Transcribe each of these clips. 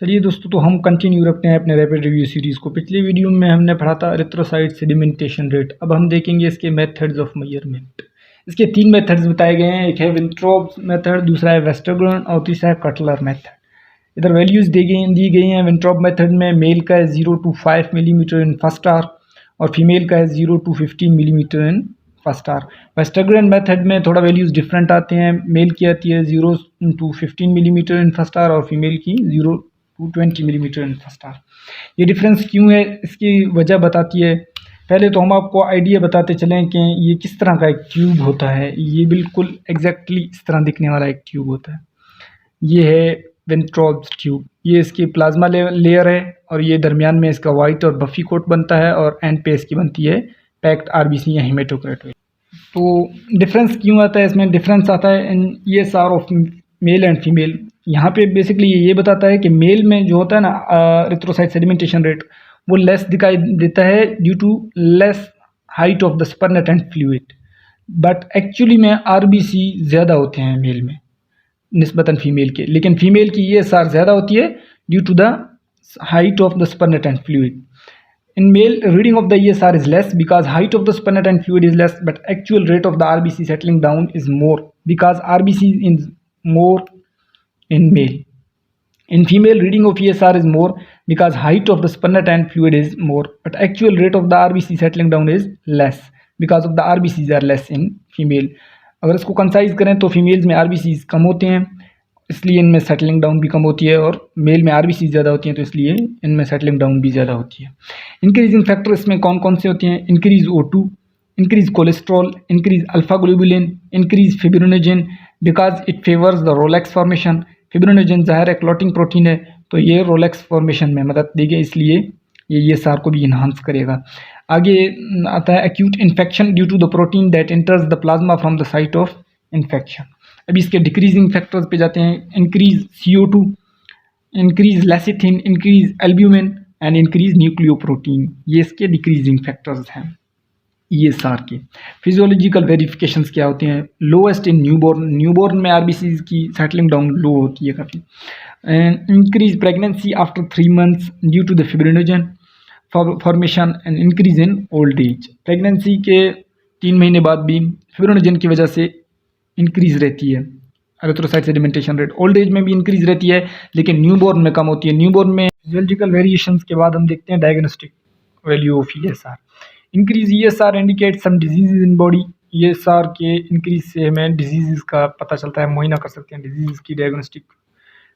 चलिए दोस्तों, तो हम कंटिन्यू रखते हैं अपने रैपिड रिव्यू सीरीज़ को। पिछली वीडियो में हमने पढ़ा था एरिथ्रोसाइट सेडिमेंटेशन रेट। अब हम देखेंगे इसके मेथड्स ऑफ मेजरमेंट। इसके 3 मेथड्स बताए गए हैं। एक है विंट्रॉप मेथड, दूसरा है वेस्टरग्रेन और तीसरा है कटलर मेथड। इधर वैल्यूज़ दी गई हैं। विंट्रॉप मेथड में मेल का है 0 to 5 millimetre in first hour और फीमेल का है 0 to 15 millimetre in first hour. Westergren method में थोड़ा वैल्यूज़ डिफरेंट आते हैं। मेल की आती है 0 to 15 millimetre in first hour और फीमेल की 0 to 20 millimetre in first our. ये डिफरेंस क्यों है, इसकी वजह बताती है। पहले तो हम आपको आइडिया बताते चलें कि ये किस तरह का एक ट्यूब होता है। ये बिल्कुल एग्जैक्टली इस तरह दिखने वाला एक ट्यूब होता है। ये है वेंट्रॉप ट्यूब। ये इसकी प्लाज्मा लेयर है और ये दरमियान में इसका वाइट और बफी कोट बनता है और एंड पे इसकी बनती है पैक्ड आरबीसी या हेमेटोक्राइट। तो डिफरेंस क्यों आता है इसमें? डिफरेंस आता है इन ESR of male and female. यहाँ पे बेसिकली ये बताता है कि मेल में जो होता है ना एरिथ्रोसाइट सेडिमेंटेशन रेट, वो लेस दिखाई देता है due to less height of the supernatant and fluid. But actually में आरबीसी ज़्यादा होते हैं मेल में निस्बतन फीमेल के, लेकिन फीमेल की ESR ज़्यादा होती है due to the height of the spermate and fluid. In male, reading of the ESR is less because height of the spermate and fluid is less, but actual rate of the RBC settling down is more because RBC is more in male. In female, reading of ESR is more because height of the spermate and fluid is more, but actual rate of the RBC settling down is less because of the RBCs are less in female. अगर इसको concise करें तो females में RBCs कम होते हैं, इसलिए इनमें settling down भी कम होती है, और मेल में RBC ज़्यादा होती हैं तो इसलिए इनमें सेटलिंग डाउन भी ज़्यादा होती है। इंक्रीजिंग फैक्टर इसमें कौन कौन से होते हैं? Increase O2, increase cholesterol, increase alpha globulin, increase fibrinogen because it favours the Rolex formation. Fibrinogen ज़ाहिर है क्लॉटिंग प्रोटीन है, तो ये रोलेक्स फॉर्मेशन में मदद देगी, इसलिए ये ESR को भी इन्हांस करेगा। आगे आता है acute infection due to the protein that enters the plasma from the site of infection. अभी इसके डिक्रीजिंग फैक्टर्स पे जाते हैं। Increase CO2, increase lecithin, increase albumin and increase nucleoprotein. ये इसके डिक्रीजिंग फैक्टर्स हैं ESR के। फिजियोलॉजिकल वेरिफिकेशंस क्या होते हैं? लोएस्ट इन न्यूबॉर्न, न्यूबॉर्न में RBCs की सेटलिंग डाउन लो होती है काफ़ी। Increase pregnancy after 3 months due to the fibrinogen formation and increase in old age. Pregnancy के 3 महीने बाद भी फिब्रिनोजन की वजह से इंक्रीज रहती है erythrocyte sedimentation rate. Old age में भी इंक्रीज रहती है, लेकिन न्यूबॉर्न में कम होती है। न्यूबॉर्न में फिजियोलॉजिकल वेरिएशंस के बाद हम देखते हैं diagnostic value of ESR। Increase ESR indicate some disease in body. ESR के इंक्रीज से हमें डिजीज़ का पता चलता है, मुआयना कर सकते हैं। डिजीज़ की डायग्नोस्टिक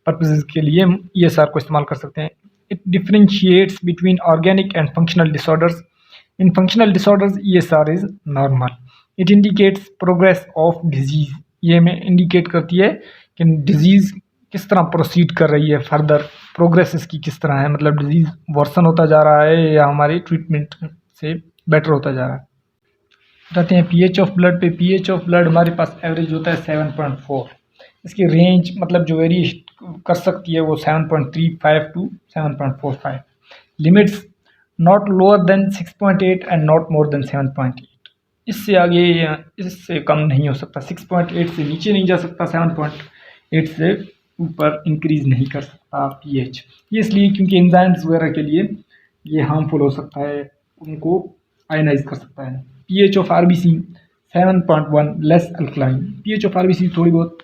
पर्पसेस के लिए हम ESR को इस्तेमाल कर सकते हैं। It differentiates between organic and functional disorders. In functional disorders ESR is normal. It indicates progress of disease. ये हमें इंडिकेट करती है कि डिजीज़ किस तरह प्रोसीड कर रही है, फर्दर प्रोग्रेस इसकी किस तरह है, मतलब डिजीज़ वर्सन होता जा रहा है या हमारी ट्रीटमेंट से बेटर होता जा रहा है। बताते हैं pH ऑफ ब्लड पे। pH ऑफ ब्लड हमारे पास एवरेज होता है 7.4। इसकी रेंज मतलब जो वेरी कर सकती है वो 7.35 to 7.45। Limits not lower than 6.8 and not more than 7.8। इससे आगे या इससे कम नहीं हो सकता। 6.8 से नीचे नहीं जा सकता, 7.8 से ऊपर इंक्रीज नहीं कर सकता pH। ये इसलिए क्योंकि एंजाइम्स वगैरह के लिए ये हार्मफुल हो सकता है, उनको आयनाइज कर सकता है। pH of RBC 7.1 less alkaline. pH of RBC थोड़ी बहुत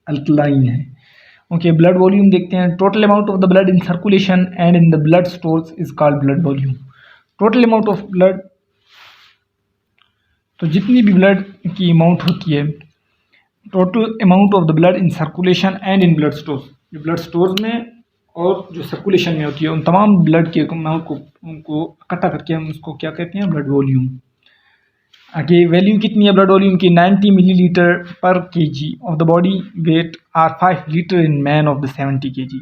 अल्कलाइन है। ओके, ब्लड वॉल्यूम देखते हैं। Total amount of the blood in circulation and in the blood stores is called blood volume. Total amount of blood, तो जितनी भी blood की amount होती है, total amount of the blood in circulation and in blood stores, जो blood stores में और जो सर्कुलेशन में होती है, उन तमाम ब्लड के अमाउंट को उनको इकट्ठा करके हम उसको क्या कहते हैं? Blood volume. आगे वैल्यू कितनी है ब्लड वॉल्यूम की? 90 millilitre per kg of the body weight are 5 litre in man of the 70 kg।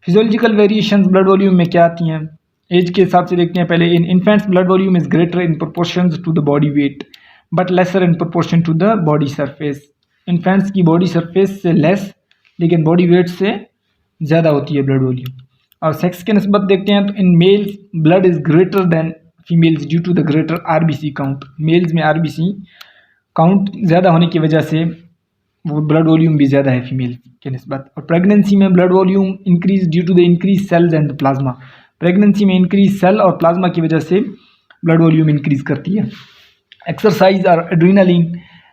Physiological variations blood volume में क्या आती हैं? एज के हिसाब से देखते हैं पहले। In infants blood volume is greater in proportion to the body weight but lesser in proportion to the body surface. Infants की बॉडी सरफेस से लेस, लेकिन बॉडी वेट से ज़्यादा होती है ब्लड वॉल्यूम। और सेक्स के निस्बत देखते हैं तो in males blood is greater than females due to the greater RBC count. Males में RBC काउंट ज़्यादा होने की वजह से वो ब्लड वॉल्यूम भी ज़्यादा है फीमेल के निस्बत। और प्रेगनेंसी में blood volume increase due to the increase cells and plasma. Pregnancy में इंक्रीज सेल और प्लाज्मा की वजह से ब्लड वॉल्यूम इंक्रीज करती है। एक्सरसाइज और adrenaline,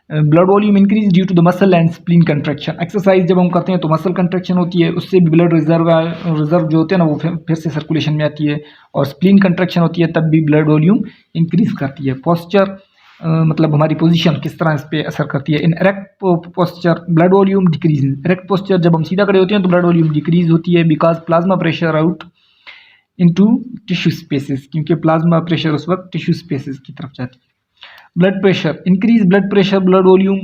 blood volume increase due to the muscle and spleen contraction. Exercise जब हम करते हैं तो मसल कंट्रैक्शन होती है, उससे भी ब्लड रिजर्व जो होते हैं ना वो फिर से सर्कुलेशन में आती है। और स्प्लीन कंट्रैक्शन होती है तब भी ब्लड वॉल्यूम इंक्रीज करती है। पोस्चर मतलब हमारी पोजीशन किस तरह इस पर असर करती है। In erect posture blood volume decrease. Erect posture जब हम सीधा खड़े होते हैं तो ब्लड वॉल्यूम डिक्रीज होती है because plasma pressure out into tissue spaces, क्योंकि प्लाज्मा प्रेशर उस वक्त टिश्यू स्पेसेस की तरफ जाती है। Blood pressure increase blood pressure blood volume,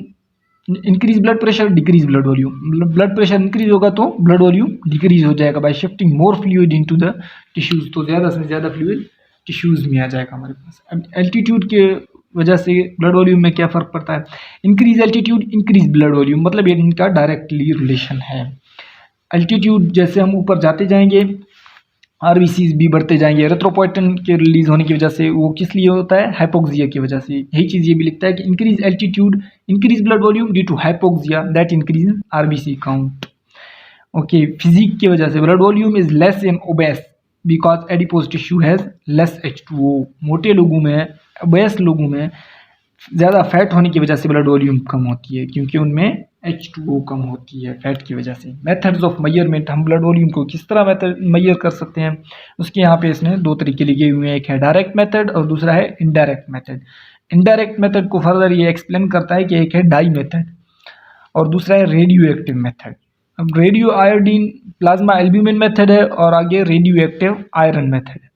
increase blood pressure decrease blood volume. Blood pressure increase होगा तो ब्लड वॉल्यूम डिक्रीज हो जाएगा bye shifting more fluid into the tissues, तो ज़्यादा से ज़्यादा फ्लूइड टिश्यूज में आ जाएगा हमारे पास। अब एल्टीट्यूड के वजह से ब्लड वॉल्यूम में क्या फ़र्क पड़ता है। Increase altitude increase blood volume, मतलब ये इनका डायरेक्टली रिलेशन है। एल्टीट्यूड जैसे हम ऊपर जाते जाएंगे आरबीसीज भी बढ़ते जाएंगे। एरिथ्रोपोइटिन के रिलीज होने की वजह से, वो किस लिए होता है, हाइपोक्सिया की वजह से। यही चीज़ ये भी लिखता है कि increase altitude increase blood volume due to hypoxia that increase RBC count. Okay, physique की वजह से blood volume is less in obese because adipose tissue has less H2O। मोटे लोगों में, ओबेस लोगों में ज़्यादा फैट होने की वजह से ब्लड वॉल्यूम कम होती है, क्योंकि उनमें H2O कम होती है फैट की वजह से। मेथड्स ऑफ मेजरमेंट, हम ब्लड वॉल्यूम को किस तरह मेथड मेजर कर सकते हैं, उसके यहाँ पे इसने दो तरीके लिखे हुए हैं। एक है डायरेक्ट मेथड और दूसरा है इनडायरेक्ट मेथड। इनडायरेक्ट मेथड को फर्दर ये एक्सप्लेन करता है कि एक है डाई मेथड और दूसरा है रेडियो एक्टिव मेथड। अब radio iodine plasma albumin method है और आगे रेडियो एक्टिव आयरन मेथड है।